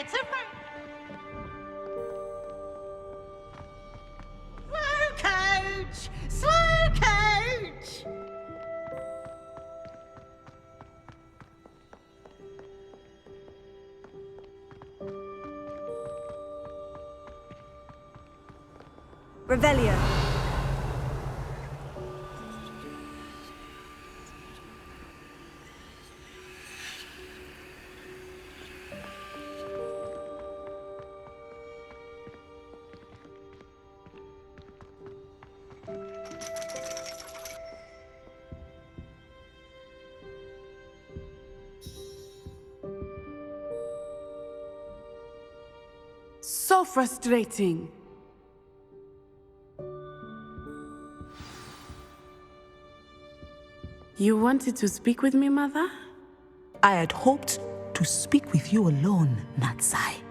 it's a slow coach! Slow coach! Revelio. So frustrating. You wanted to speak with me, Mother? I had hoped to speak with you alone, Natsai.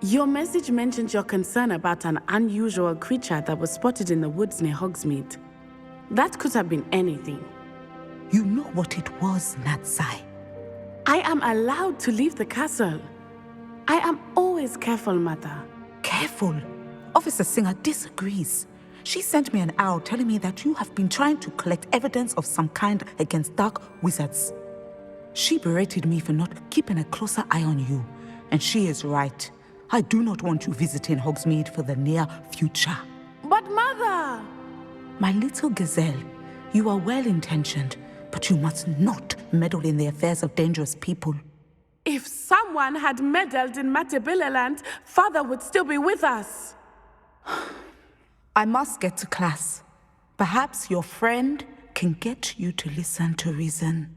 Your message mentioned your concern about an unusual creature that was spotted in the woods near Hogsmeade. That could have been anything. You know what it was, Natsai. I am allowed to leave the castle. I am always careful, Mother. Careful. Officer Singer disagrees. She sent me an owl telling me that you have been trying to collect evidence of some kind against dark wizards. She berated me for not keeping a closer eye on you, and she is right. I do not want you visiting Hogsmeade for the near future. But Mother! My little gazelle, you are well-intentioned, but you must not meddle in the affairs of dangerous people. If someone had meddled in Matabeleland, Father would still be with us. I must get to class. Perhaps your friend can get you to listen to reason.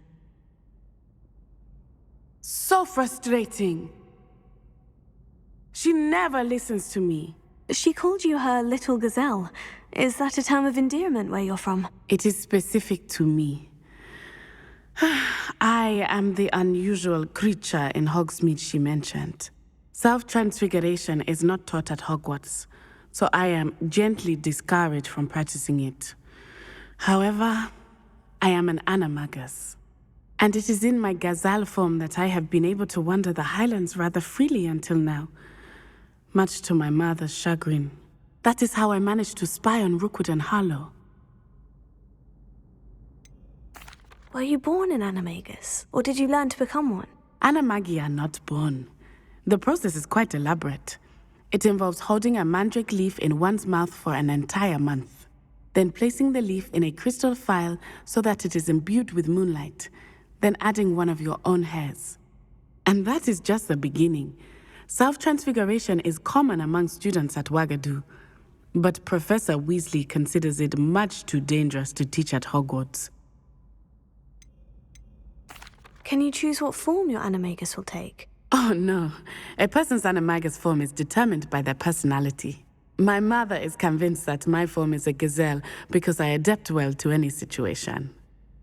So frustrating. She never listens to me. She called you her little gazelle. Is that a term of endearment where you're from? It is specific to me. I am the unusual creature in Hogsmeade she mentioned. Self-transfiguration is not taught at Hogwarts, so I am gently discouraged from practicing it. However, I am an animagus, and it is in my gazelle form that I have been able to wander the Highlands rather freely until now, much to my mother's chagrin. That is how I managed to spy on Rookwood and Harlow. Were you born an animagus, or did you learn to become one? Animagi are not born. The process is quite elaborate. It involves holding a mandrake leaf in one's mouth for an entire month, then placing the leaf in a crystal phial so that it is imbued with moonlight, then adding one of your own hairs. And that is just the beginning. Self-transfiguration is common among students at Wagadu, but Professor Weasley considers it much too dangerous to teach at Hogwarts. Can you choose what form your animagus will take? Oh no, a person's animagus form is determined by their personality. My mother is convinced that my form is a gazelle because I adapt well to any situation.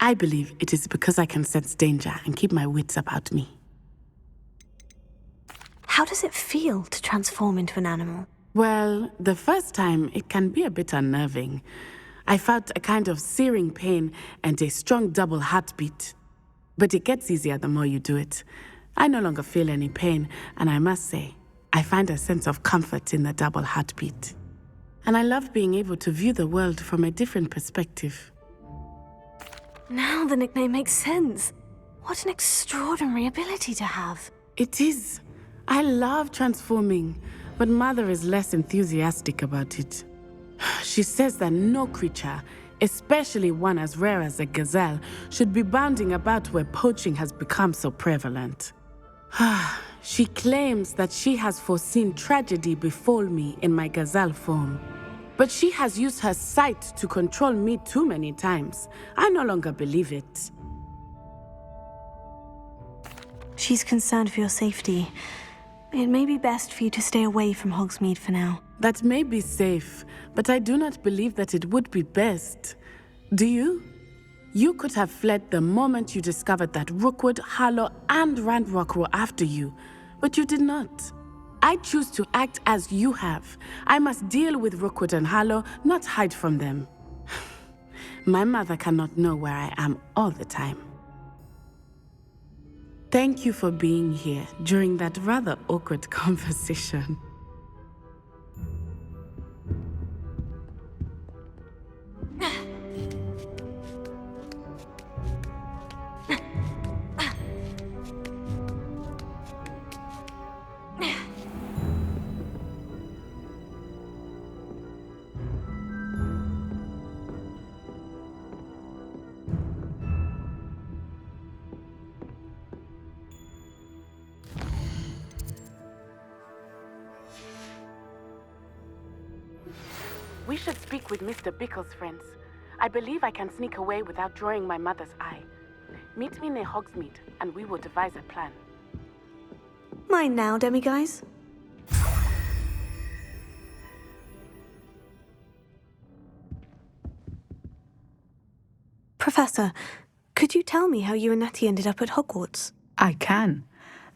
I believe it is because I can sense danger and keep my wits about me. How does it feel to transform into an animal? Well, the first time it can be a bit unnerving. I felt a kind of searing pain and a strong double heartbeat. But it gets easier the more you do it. I no longer feel any pain, and I must say, I find a sense of comfort in the double heartbeat. And I love being able to view the world from a different perspective. Now the nickname makes sense. What an extraordinary ability to have. It is. I love transforming, but Mother is less enthusiastic about it. She says that no creature, especially one as rare as a gazelle, should be bounding about where poaching has become so prevalent. She claims that she has foreseen tragedy befall me in my gazelle form. But she has used her sight to control me too many times. I no longer believe it. She's concerned for your safety. It may be best for you to stay away from Hogsmeade for now. That may be safe, but I do not believe that it would be best. Do you? You could have fled the moment you discovered that Rookwood, Harlow, and Ranrock were after you, but you did not. I choose to act as you have. I must deal with Rookwood and Harlow, not hide from them. My mother cannot know where I am all the time. Thank you for being here during that rather awkward conversation. We should speak with Mr. Bickle's friends. I believe I can sneak away without drawing my mother's eye. Meet me near Hogsmeade, and we will devise a plan. Mine now, Demi-guys. Professor, could you tell me how you and Natty ended up at Hogwarts? I can.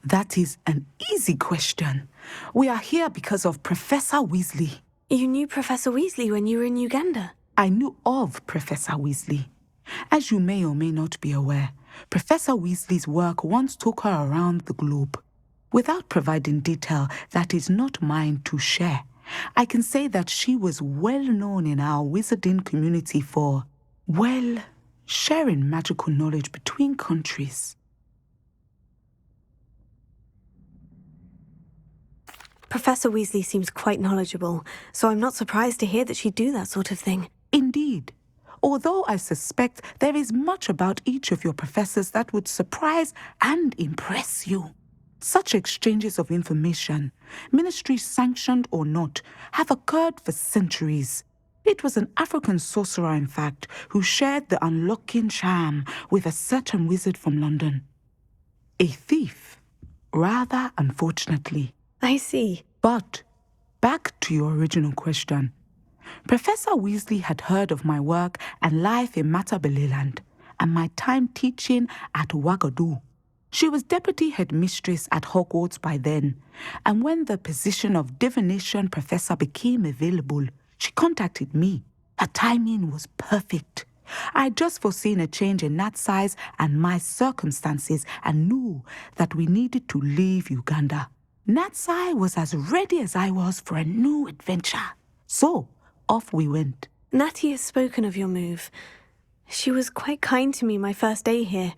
That is an easy question. We are here because of Professor Weasley. You knew Professor Weasley when you were in Uganda. I knew of Professor Weasley. As you may or may not be aware, Professor Weasley's work once took her around the globe. Without providing detail that is not mine to share, I can say that she was well known in our wizarding community for, well, sharing magical knowledge between countries. Professor Weasley seems quite knowledgeable, so I'm not surprised to hear that she'd do that sort of thing. Indeed. Although I suspect there is much about each of your professors that would surprise and impress you. Such exchanges of information, ministry sanctioned or not, have occurred for centuries. It was an African sorcerer, in fact, who shared the unlocking charm with a certain wizard from London. A thief, rather unfortunately. I see. But back to your original question. Professor Weasley had heard of my work and life in Matabeleland and my time teaching at Ouagadougou. She was deputy headmistress at Hogwarts by then, and when the position of divination professor became available, she contacted me. Her timing was perfect. I had just foreseen a change in Nat's size and my circumstances and knew that we needed to leave Uganda. Natsai was as ready as I was for a new adventure. So, off we went. Natty has spoken of your move. She was quite kind to me my first day here,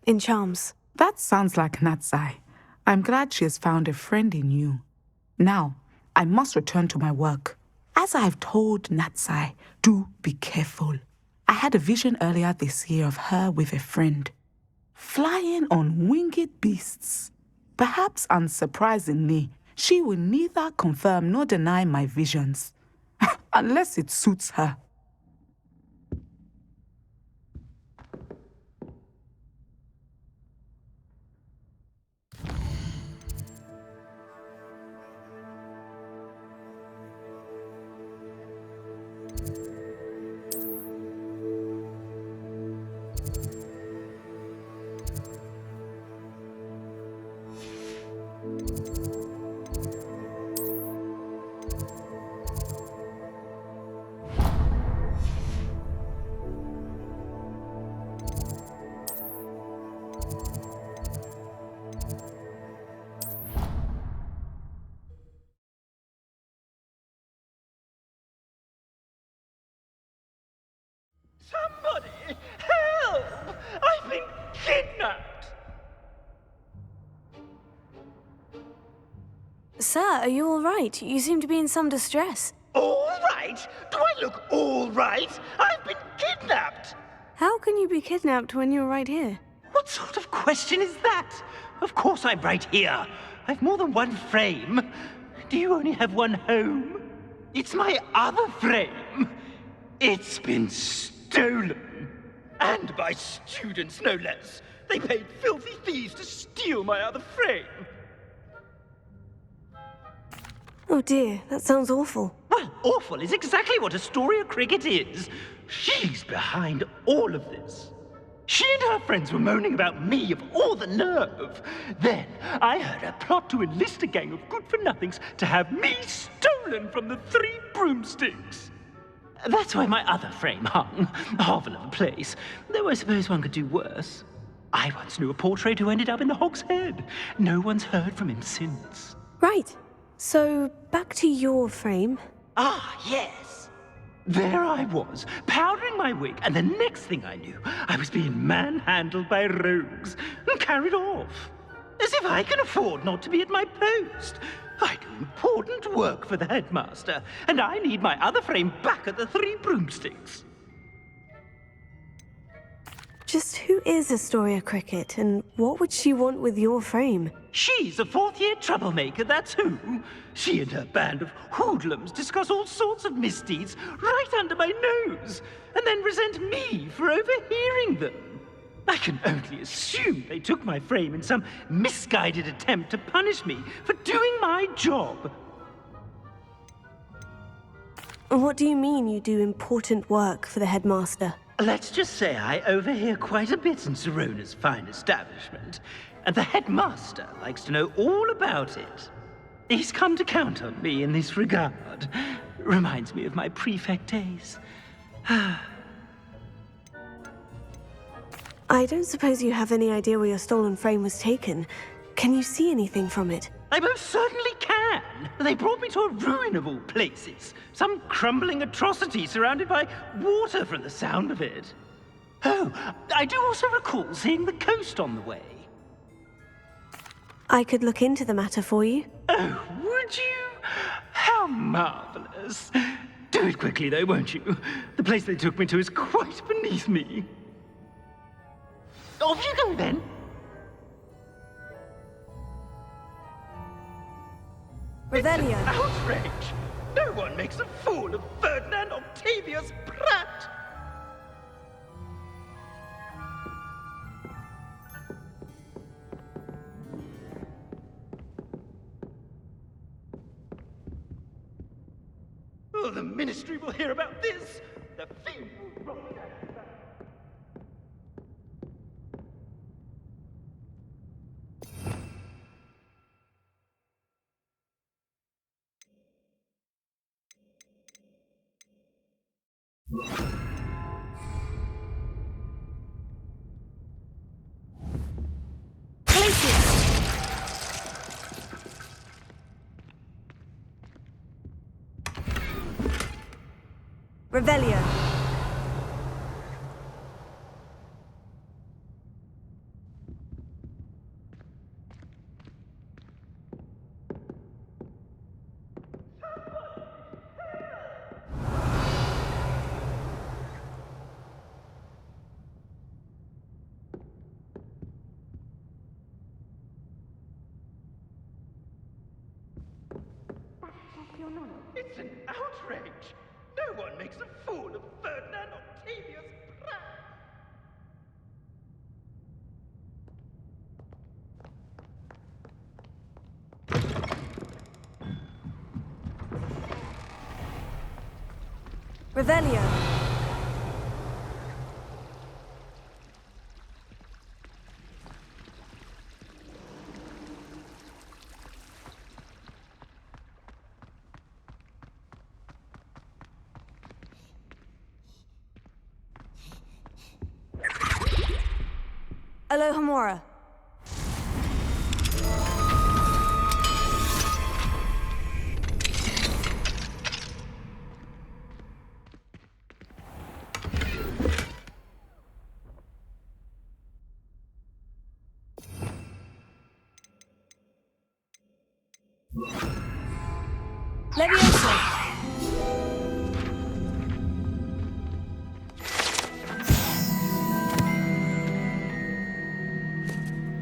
in Charms. That sounds like Natsai. I'm glad she has found a friend in you. Now, I must return to my work. As I've told Natsai, do be careful. I had a vision earlier this year of her with a friend, flying on winged beasts. Perhaps unsurprisingly, she will neither confirm nor deny my visions, unless it suits her. Somebody, help! I've been kidnapped! Sir, are you all right? You seem to be in some distress. All right? Do I look all right? I've been kidnapped! How can you be kidnapped when you're right here? What sort of question is that? Of course I'm right here. I've more than one frame. Do you only have one home? It's my other frame. It's been stolen. And by students, no less. They paid filthy thieves to steal my other frame. Oh dear, that sounds awful. Well, awful is exactly what Astoria Cricket is. She's behind all of this. She and her friends were moaning about me of all the nerve. Then I heard her plot to enlist a gang of good-for-nothings to have me stolen from the Three Broomsticks. That's why my other frame hung, half of a place, though I suppose one could do worse. I once knew a portrait who ended up in the Hog's Head. No one's heard from him since. Right. So, back to your frame. Ah, yes. There I was, powdering my wig, and the next thing I knew, I was being manhandled by rogues and carried off. As if I can afford not to be at my post. I do important work for the headmaster, and I need my other frame back at the Three Broomsticks. Just who is Astoria Cricket, and what would she want with your frame? She's a fourth-year troublemaker, that's who. She and her band of hoodlums discuss all sorts of misdeeds right under my nose, and then resent me for overhearing them. I can only assume they took my frame in some misguided attempt to punish me for doing my job. What do you mean you do important work for the headmaster? Let's just say I overhear quite a bit in Sirona's fine establishment, and the headmaster likes to know all about it. He's come to count on me in this regard. Reminds me of my prefect days. I don't suppose you have any idea where your stolen frame was taken. Can you see anything from it? I most certainly can. They brought me to a ruin of all places. Some crumbling atrocity surrounded by water from the sound of it. Oh, I do also recall seeing the coast on the way. I could look into the matter for you. Oh, would you? How marvelous. Do it quickly, though, won't you? The place they took me to is quite beneath me. Off you go, then. Revelio. Outrage! No one makes a fool of Ferdinand Octavius Pratt! Oh, the ministry will hear about this! The fiend will rock that. Revelio. It's an outrage! No one makes a fool of Ferdinand Octavius Pratt! Revelio. Alohomora. Leviathan.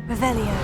Revelio.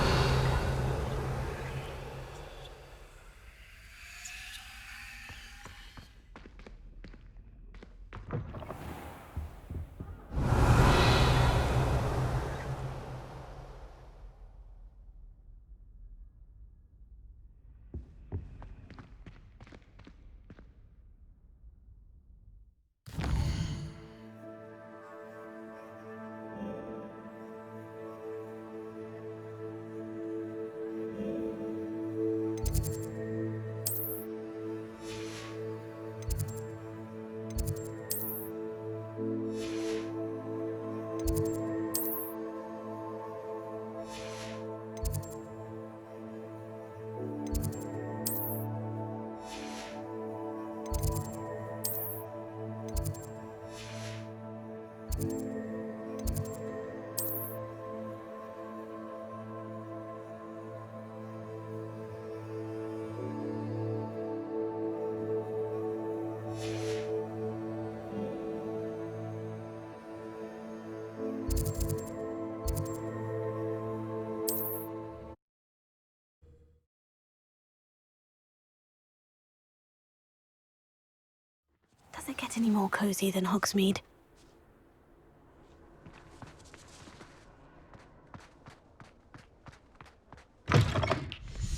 Does it get any more cozy than Hogsmeade?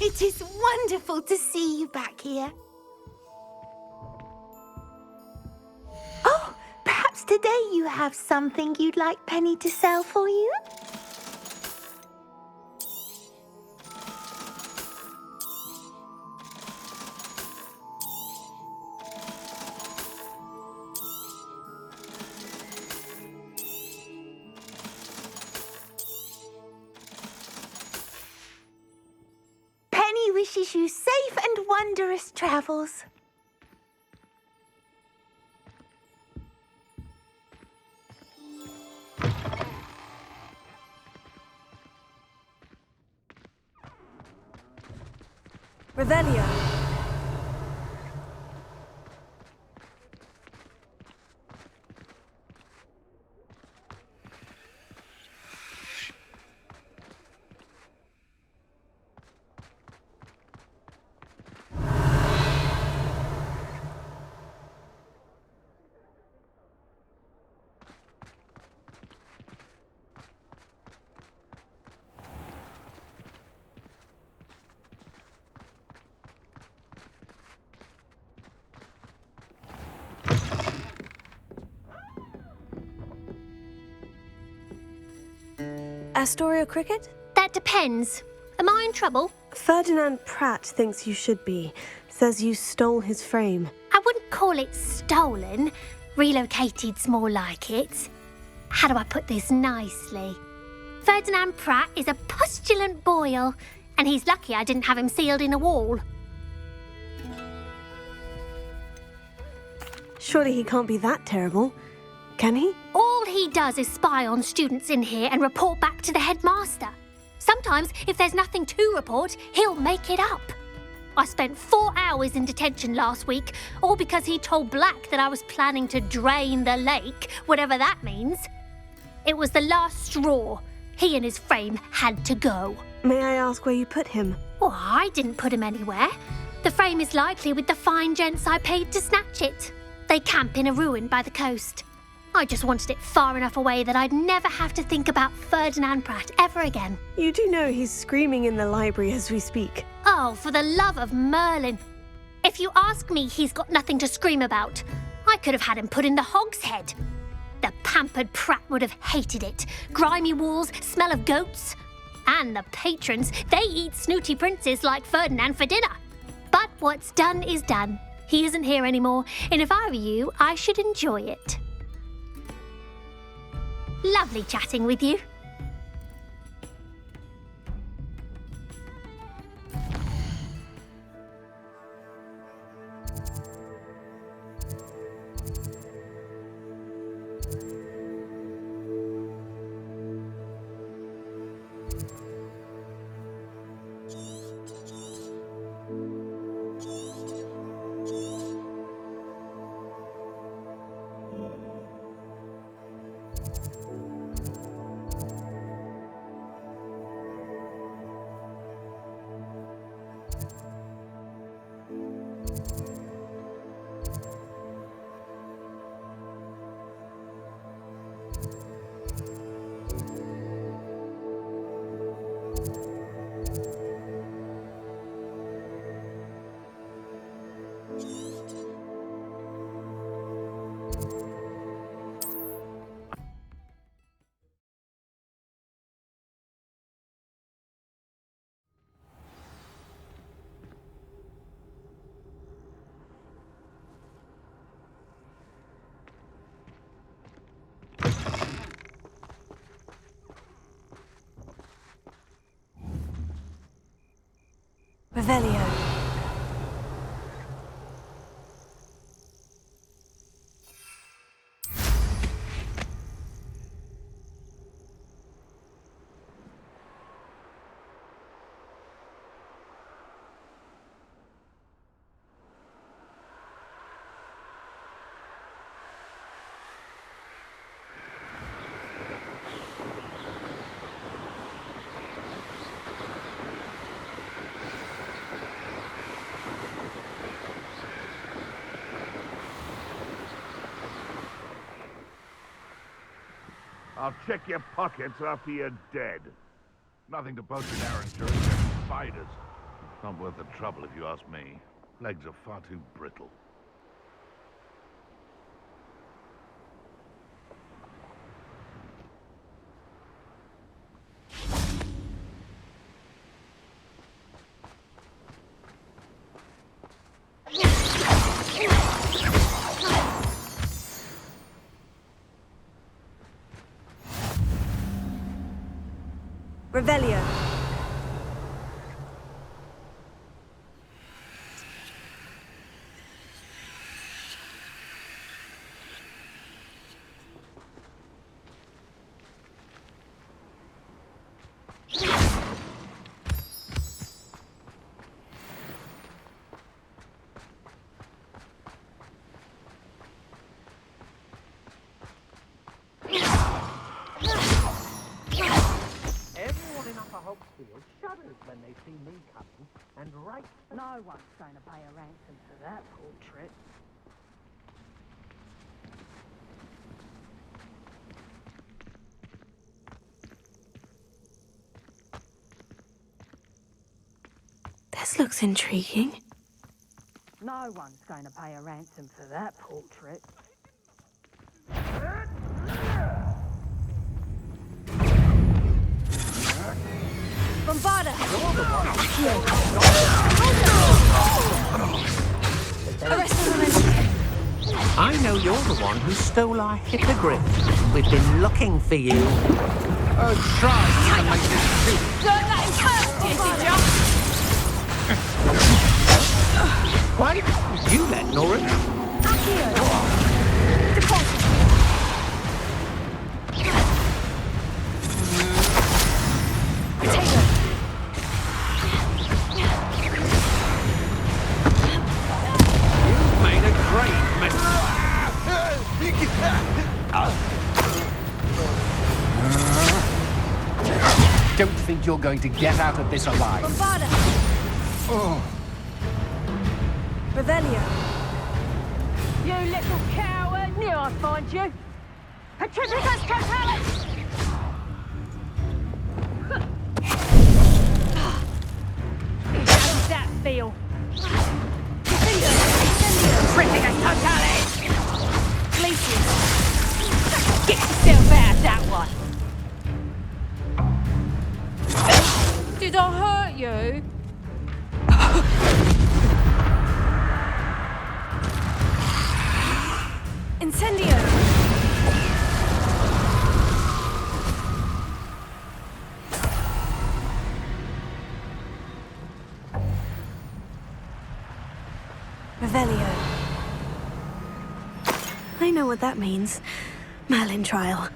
It is wonderful to see you back here. Oh, perhaps today you have something you'd like Penny to sell for you? Wishes you safe and wondrous travels. Revelio. Astoria cricket? That depends. Am I in trouble? Ferdinand Pratt thinks you should be. Says you stole his frame. I wouldn't call it stolen. Relocated's more like it. How do I put this nicely? Ferdinand Pratt is a postulant boil, and he's lucky I didn't have him sealed in a wall. Surely he can't be that terrible, can he? All he does is spy on students in here and report back to the headmaster. Sometimes, if there's nothing to report, he'll make it up. I spent 4 hours in detention last week, all because he told Black that I was planning to drain the lake, whatever that means. It was the last straw. He and his frame had to go. May I ask where you put him? Well, I didn't put him anywhere. The frame is likely with the fine gents I paid to snatch it. They camp in a ruin by the coast. I just wanted it far enough away that I'd never have to think about Ferdinand Pratt ever again. You do know he's screaming in the library as we speak. Oh, for the love of Merlin. If you ask me, he's got nothing to scream about. I could have had him put in the hogshead. The pampered Pratt would have hated it. Grimy walls, smell of goats. And the patrons, they eat snooty princes like Ferdinand for dinner. But what's done is done. He isn't here anymore, and if I were you, I should enjoy it. Lovely chatting with you. Revelio. I'll check your pockets after you're dead. Nothing to poach an errand during except spiders. Not worth the trouble if you ask me. Legs are far too brittle. Revelio. Shudders when they see me coming, and right. No one's going to pay a ransom for that portrait. This looks intriguing. No one's going to pay a ransom for that portrait. Bombarda! I know you're the one who stole our hippogriff. We've been looking for you. Oh, try to make this suit. Don't let him hurt you, Why did you let Nora? Don't think you're going to get out of this alive. Bombarda! Revelio. You little coward! Knew I'd find you! Petrificus totalis! How does that feel? Petrificus totalis! Glacius! Get yourself out that one! Did I hurt you? Incendio! Revelio. I know what that means. Merlin trial.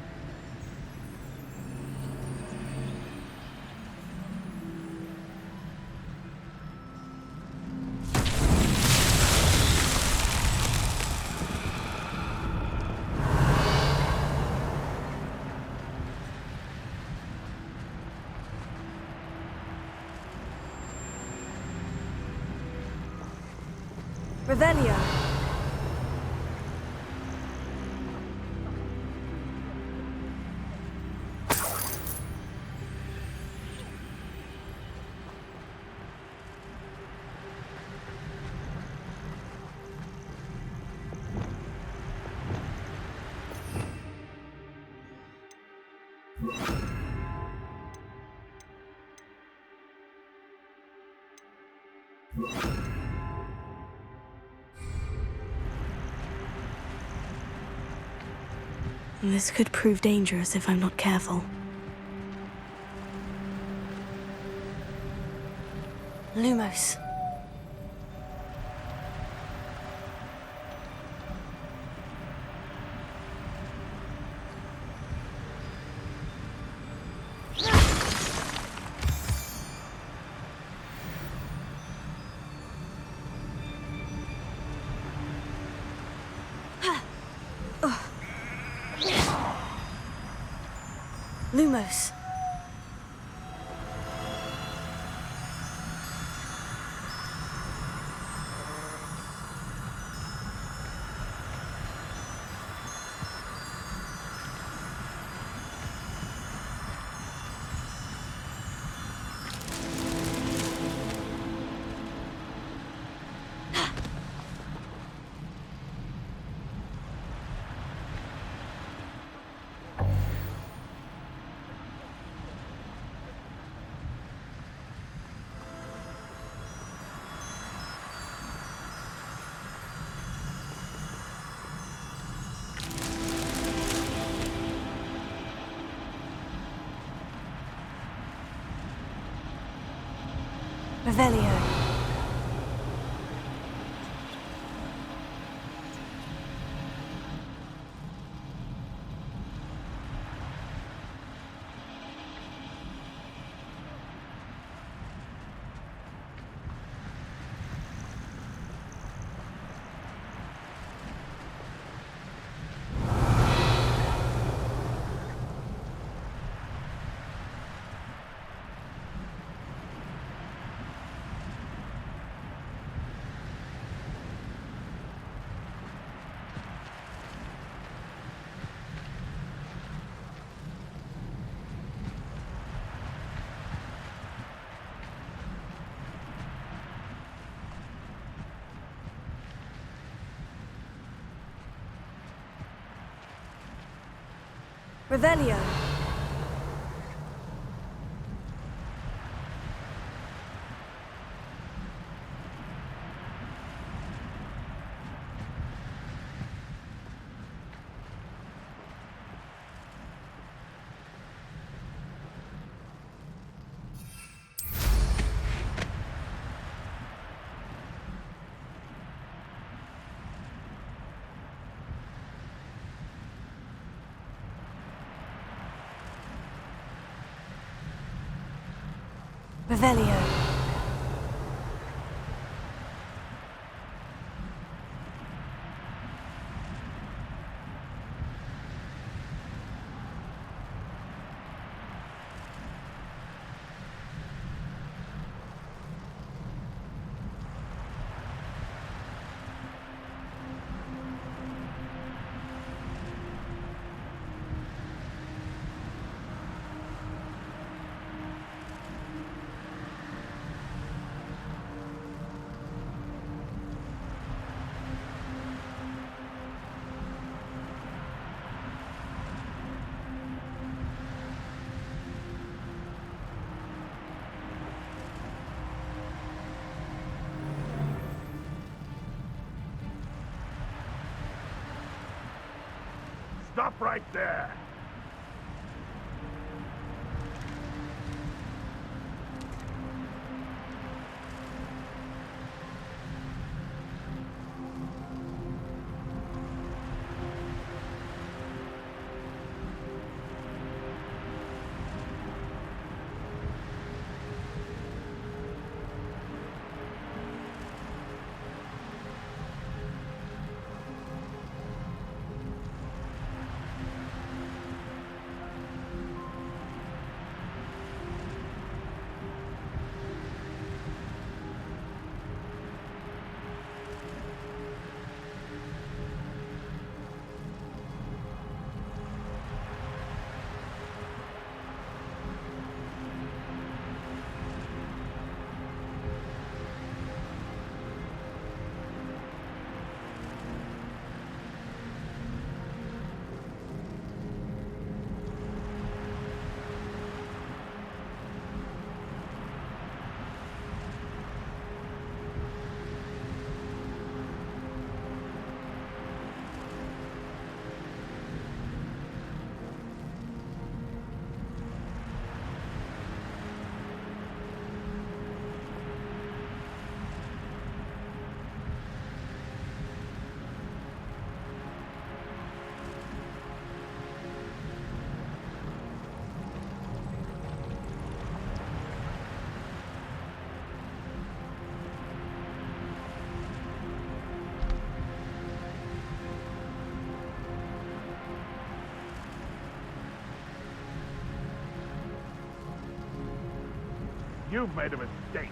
Revelio. This could prove dangerous if I'm not careful. Lumos. Lumos. Revelio. Revelio. Revelio. Stop right there! You've made a mistake.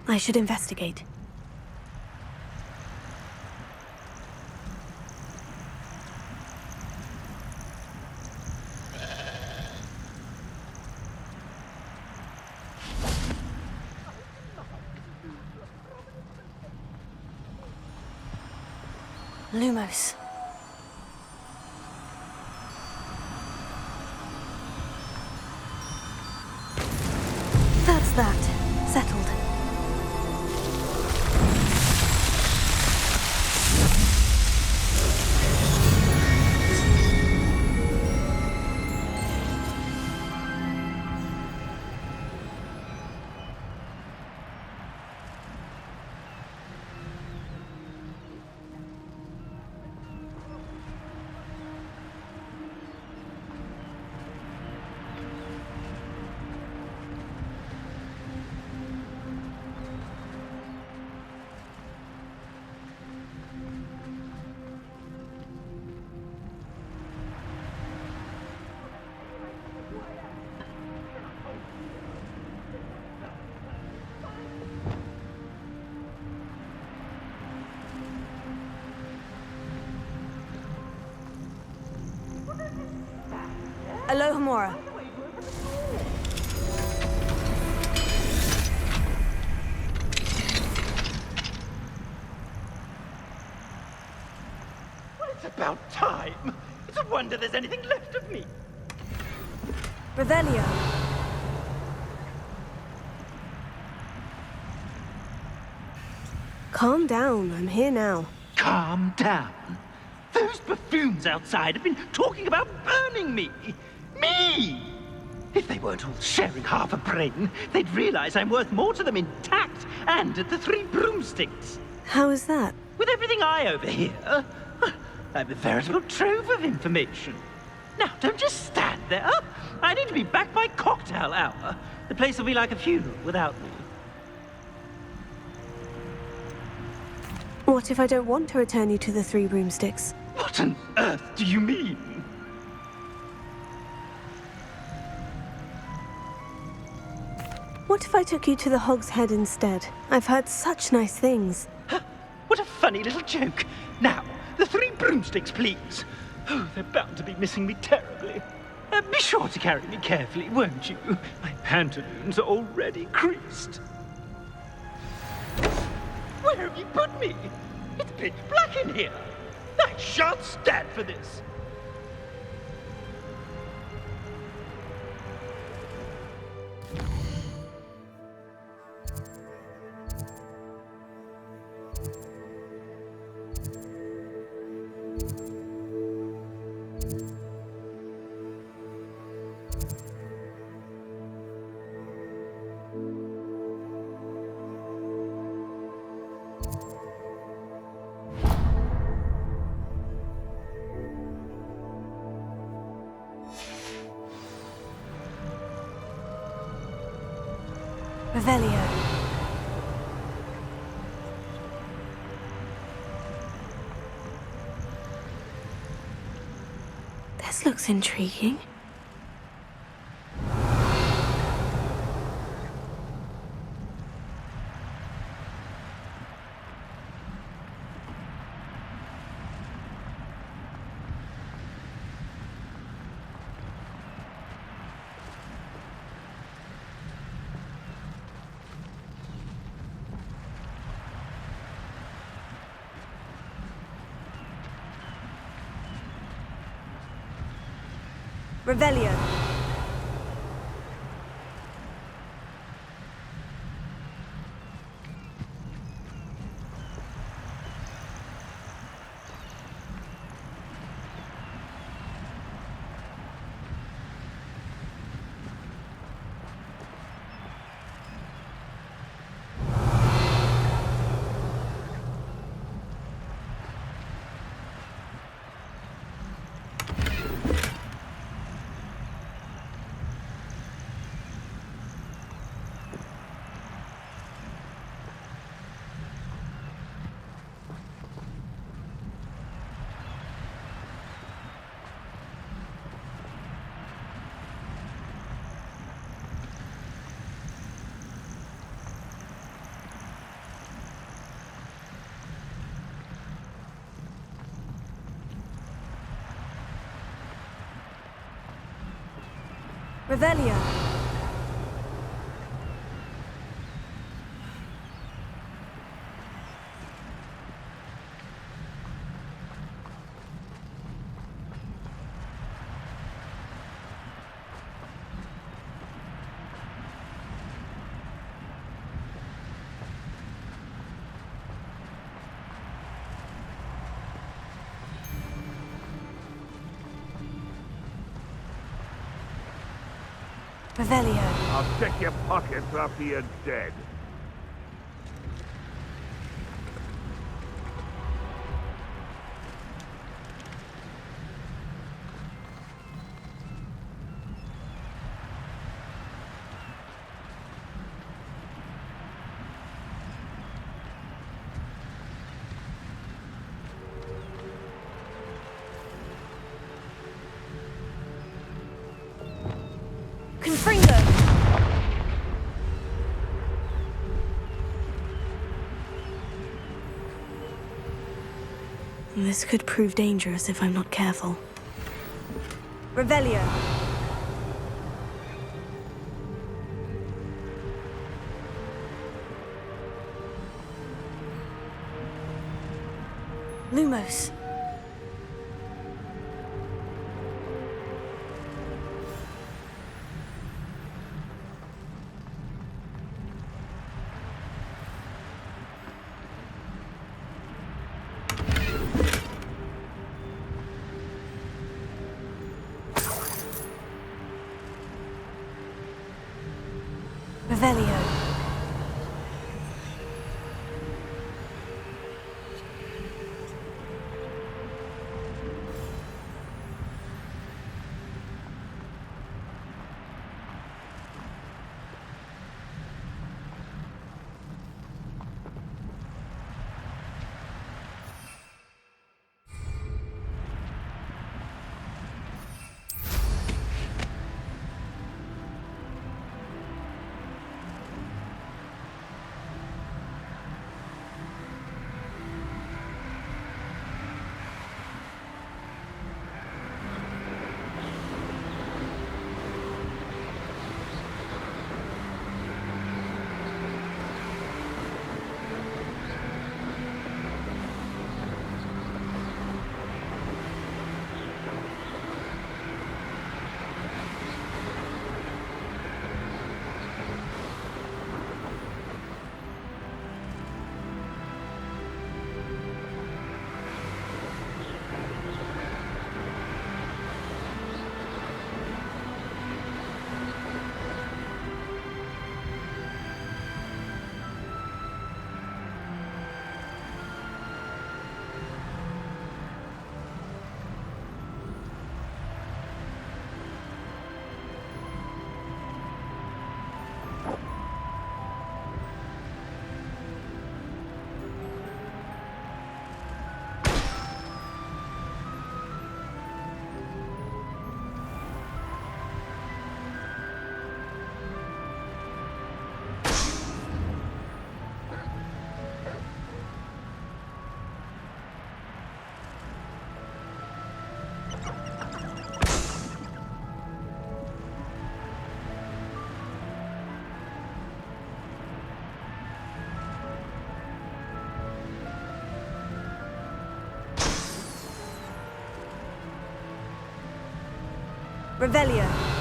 I should investigate. Lumos. That's that. Settled. Alohomora. Well, it's about time. It's a wonder there's anything left of me. Revelio. Calm down. I'm here now. Calm down. Those buffoons outside have been talking about burning me. Me! If they weren't all sharing half a brain, they'd realize I'm worth more to them intact and at the Three Broomsticks. How is that? With everything I overhear, I'm a veritable trove of information. Now, don't just stand there. I need to be back by cocktail hour. The place will be like a funeral without me. What if I don't want to return you to the Three Broomsticks? What on earth do you mean? What if I took you to the Hog's Head instead? I've heard such nice things. What a funny little joke. Now, the Three Broomsticks, please. Oh, they're bound to be missing me terribly. Be sure to carry me carefully, won't you? My pantaloons are already creased. Where have you put me? It's pitch black in here. I shan't stand for this. Revelio. This looks intriguing. Revelio. Revelio. Revelio. I'll check your pockets after you're dead. Confringo. This could prove dangerous if I'm not careful. Revelio. Lumos. Revelio. Revelio.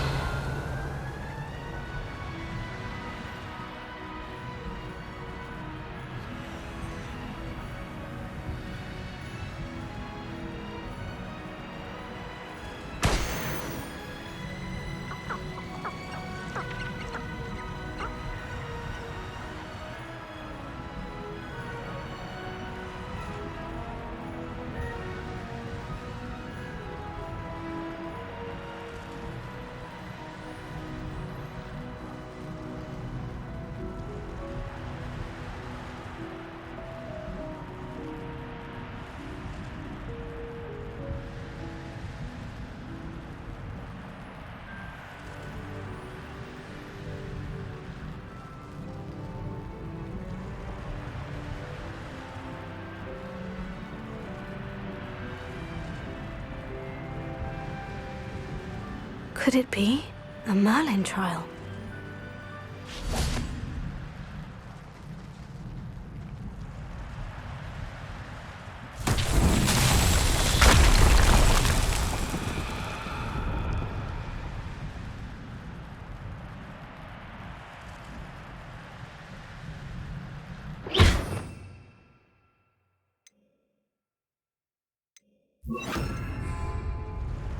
Could it be a Merlin trial?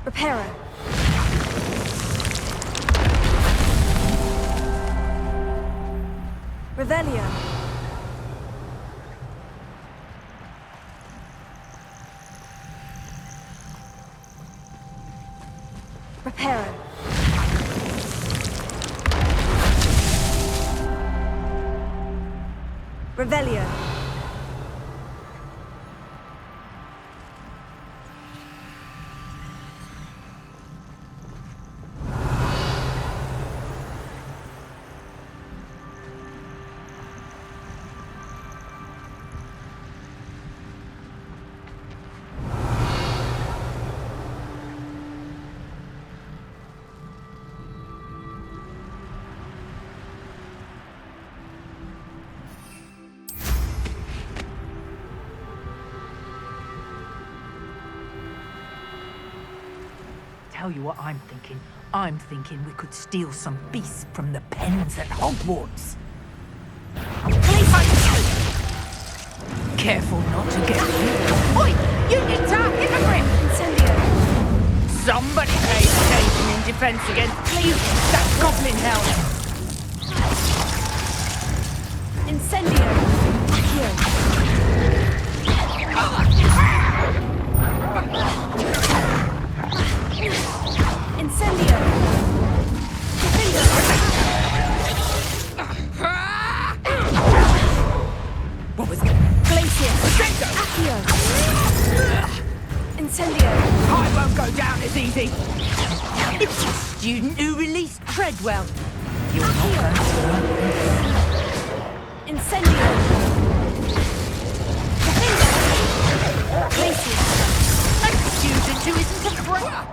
Reparo. Revelio. Reparo. Revelio. tell you what I'm thinking. I'm thinking we could steal some beasts from the pens at Hogwarts. Careful not to get hit. Oi! Unita! Hypocrite! Incendio! Somebody pay attention in defense against that goblin hell! Incendio! Accio! Incendio! What was it? Glacius! Accio! Incendio! I won't go down as easy! It's a student who released Treadwell! You're not going to learn. Incendio! Glacius! A student who isn't a threat!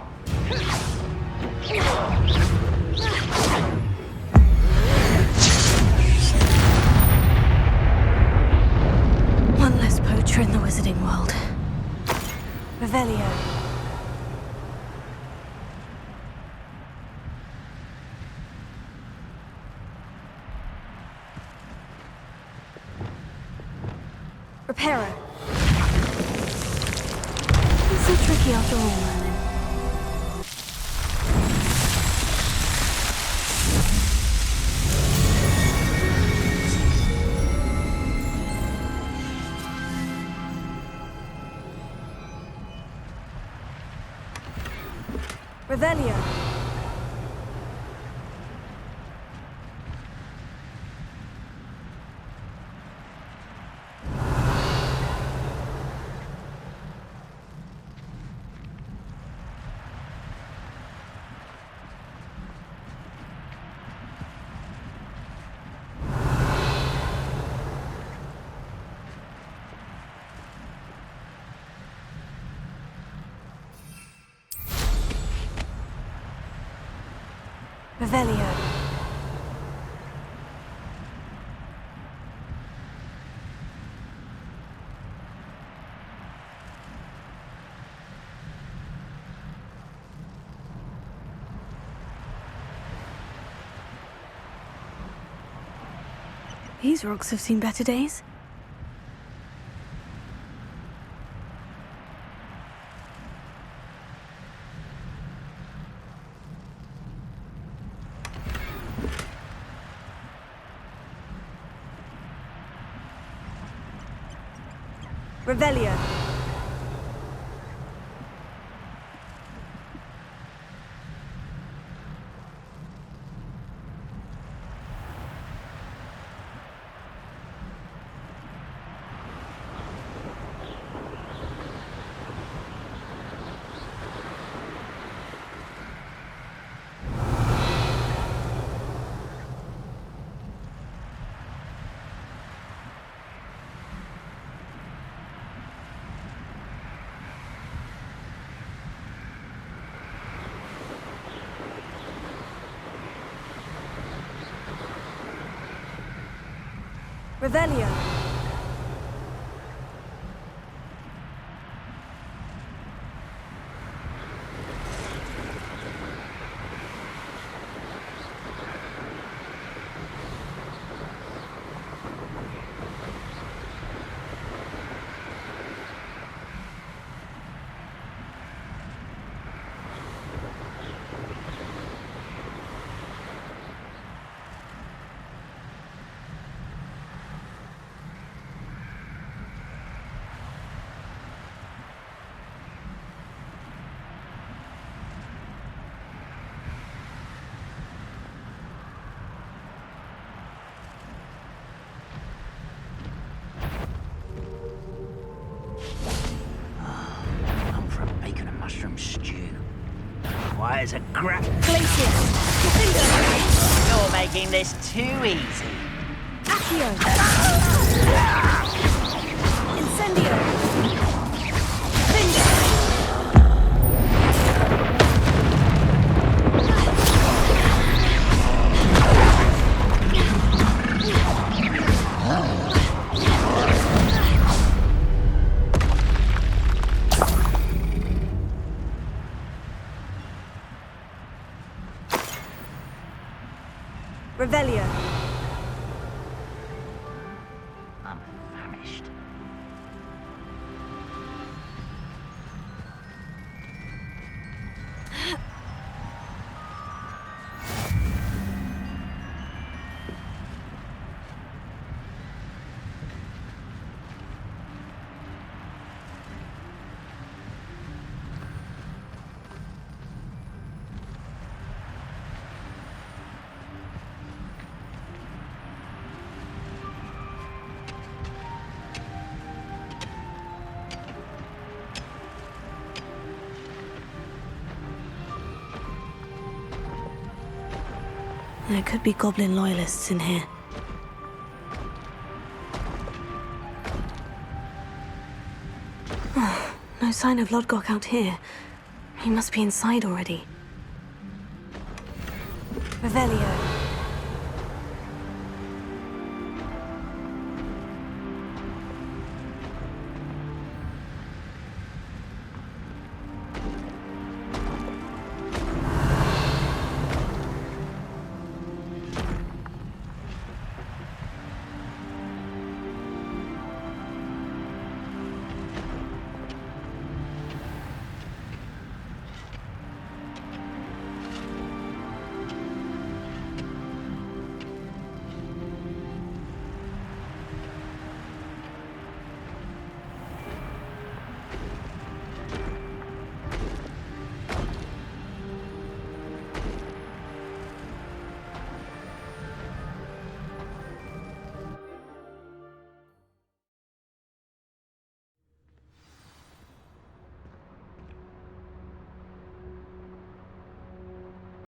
One less poacher in the wizarding world. Revelio. Reparo. It's so tricky after all, Merlin. Revelio. Revelio. These rocks have seen better days. Revelio. Revelio. Why is a crap? Glacius. You're making this too easy. Accio. Incendio. Finger. Revelio. I'm famished. There could be goblin loyalists in here. Oh, no sign of Lodgok out here. He must be inside already. Revelio.